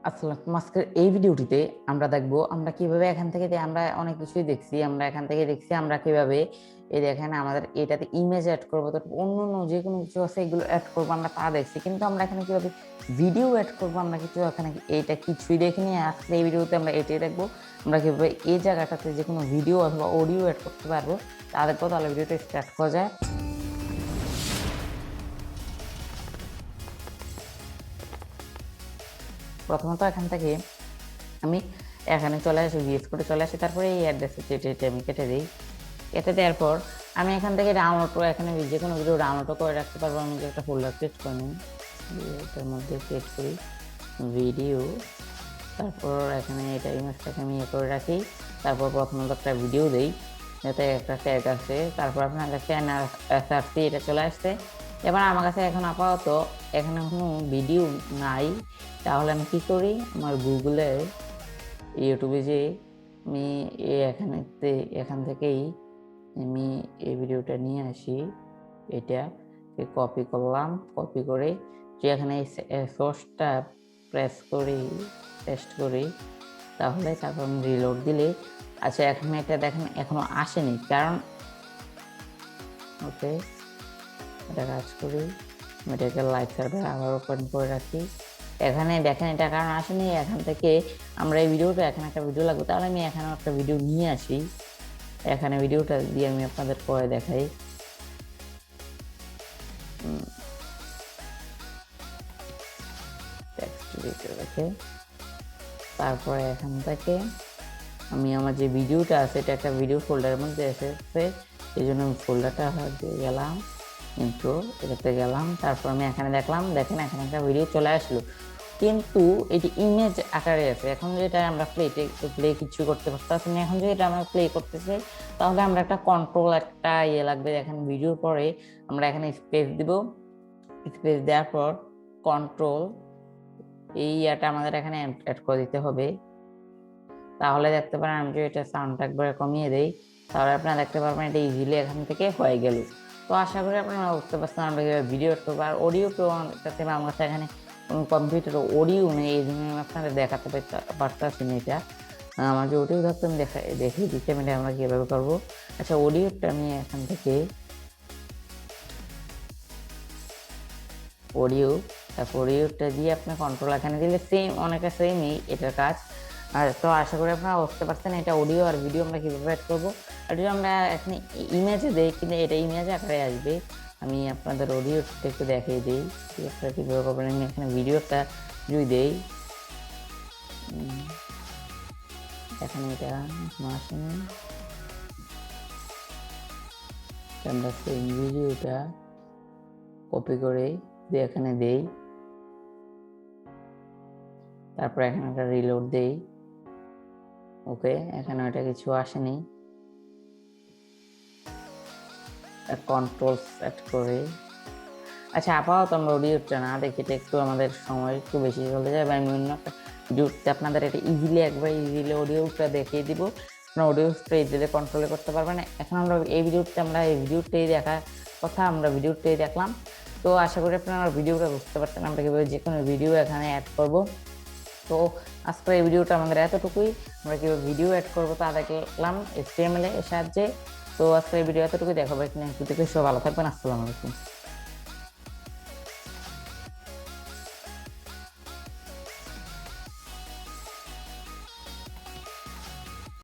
আসসালামু আজকের এই ভিডিওটিতে আমরা দেখব আমরা কিভাবে এখান থেকে আমরা অনেক কিছুই দেখছি আমরা এখান থেকে দেখছি আমরা কিভাবে এই দেখেন আমাদের এটাতে ইমেজ অ্যাড করব তো অন্য যে কোনো কিছু আছে এগুলো অ্যাড করব আমরা তা দেখছি কিন্তু আমরা এখানে কিভাবে ভিডিও অ্যাড করব আমরা কিছু এখানে এটা কিছুই দেখিনি আজকে এই ভিডিওতে আমরা এটাই দেখবো আমরা কিভাবে এই জায়গাটাতে যে কোনো ভিডিও অথবা অডিও অ্যাড করতে পারবো তা দেখবো তাহলে ভিডিওটা স্টার্ট করা যায়। প্রথমত এখান থেকে আমি এখানে চলে আসি ভিএস কোডে চলে আসি তারপরে এই অ্যাড্রেসে এটা আমি কেটে দিই। কেটে দেওয়ার পর আমি এখান থেকে ডাউনলোড করে এখানে যে কোনো ভিডিও ডাউনলোডও করে রাখতে পারবো। আমি একটা ফোল্ডার ক্রিয়েট করে নিই, এটার মধ্যে ক্রিয়েট করি ভিডিও, তারপর এখানে এটা ইমেজটাকে আমি করে রাখি। তারপর প্রথমত একটা ভিডিও দিই, যাতে একটা ট্যাগ আছে। তারপর আপনার কাছে এসআরসি এটা চলে আসছে। এবার আমার কাছে এখন আপাতত এখানে কোনো ভিডিও নাই, তাহলে আমি কী করি, আমার গুগলে ইউটিউবে যে আমি এখান থেকেই আমি এই ভিডিওটা নিয়ে আসি, এটা কপি করলাম, কপি করে যে এখানে সোর্সটা প্রেস করি, পেস্ট করি, তাহলে তারপর আমি রিলোড দিলে আচ্ছা এখন এটা দেখেন এখনো আসেনি, কারণ ওকে এটা কাজ করি, এটাকে লাইভ সার্ভার আবার ওপেন করে রাখি। এখানে দেখেন এটা কারণ আসেনি, এখান থেকে আমরা এই ভিডিওটা এখানে একটা ভিডিও লাগবে, তাহলে আমি এখানে একটা ভিডিও নিয়ে আসি, এখানে ভিডিওটা দিয়ে আমি আপনাদের পরে দেখাই। তারপরে এখান থেকে আমি আমার যে ভিডিওটা আছে এটা একটা ভিডিও ফোল্ডারের মধ্যে এসেছে, এই জন্য আমি ফোল্ডারটা দিয়ে গেলাম, ইন্ট্রো এটাতে গেলাম। তারপর আমি এখানে দেখলাম, দেখেন এখানে একটা ভিডিও চলে আসলো, কিন্তু এটি ইমেজ আকারে আছে। এখন যেটা আমরা প্লে কিছু করতে পারতেছি না, এখন যদি এটা আমরা প্লে করতে চাই তাহলে আমরা একটা কন্ট্রোল একটা লাগবে। দেখেন ভিডিওর পরে আমরা এখানে স্পেস দিব, স্পেস দেওয়ার পর কন্ট্রোল এই আমাদের এখানে অ্যাড করে দিতে হবে। তাহলে দেখতে পারেন আমি যদি এটা সাউন্ডটা একবারে কমিয়ে দেই তাহলে আপনারা দেখতে পারবেন এটা ইজিলি এখান থেকে হয়ে গেল। তো আশা করি আপনারা বুঝতে পারছেন আমরা ভিডিও করবো। আর অডিও তো আমার কাছে এখানে কম্পিউটার অডিও নেই, এই জন্য আমি আপনাদের দেখাতে পারতেছি না। এটা আমার যে অডিও ধরতে আমি দেখিয়ে দিচ্ছি আমি আমরা কীভাবে করবো। আচ্ছা অডিওটা আমি এখান থেকে অডিও, তারপর অডিওটা দিয়ে আপনার কন্ট্রোল এখানে দিলে সেম অনেকটা সেমই এটার কাজ। আর তো আশা করি আপনারা বুঝতে পারছেন এটা অডিও আর ভিডিও আমরা কীভাবে অ্যাড করবো। আর যদি আমরা এখানে ইমেজে দিই কিন্তু এটা ইমেজ আকারে আসবে, আমি আপনাদের অডিওটা একটু দেখিয়ে দিই আপনারা কীভাবে করবেন। আমি এখানে ভিডিওটা যদি দিই, এখানে এটা আসেনি, আমরা সেই ভিডিওটা কপি করে দিয়ে এখানে দেই, তারপর এখানে একটা রিলোড দেই। ওকে এখানে ওটা কিছু আসেনি, কন্ট্রোল সেট করে। আচ্ছা আপাতত আমরা অডিওটা না দেখি, এটা একটু আমাদের সময় একটু বেশি চলে যায়, আমি অন্য একটা ভিডিওতে আপনাদের এটা ইজিলি অডিওটা দেখিয়ে দিব। আপনার অডিও স্প্রে দিলে কন্ট্রোলে করতে পারবেন। এখন আমরা এই ভিডিওটাই দেখার কথা, আমরা ভিডিওটাই দেখলাম। তো আশা করি আপনারা আমার ভিডিওটা বুঝতে পারছেন আমরা কীভাবে যে কোনো ভিডিও এখানে অ্যাড করব। তো আজকের এই ভিডিওটা আমাদের এতটুকুই, আমরা কীভাবে ভিডিও অ্যাড করবো তা দেখলাম HTML এর সাহায্যে। তো আজকের এই ভিডিও এতটুকুই, দেখাবো কিনা সব ভালো থাকবেন। আসসালামু আলাইকুম।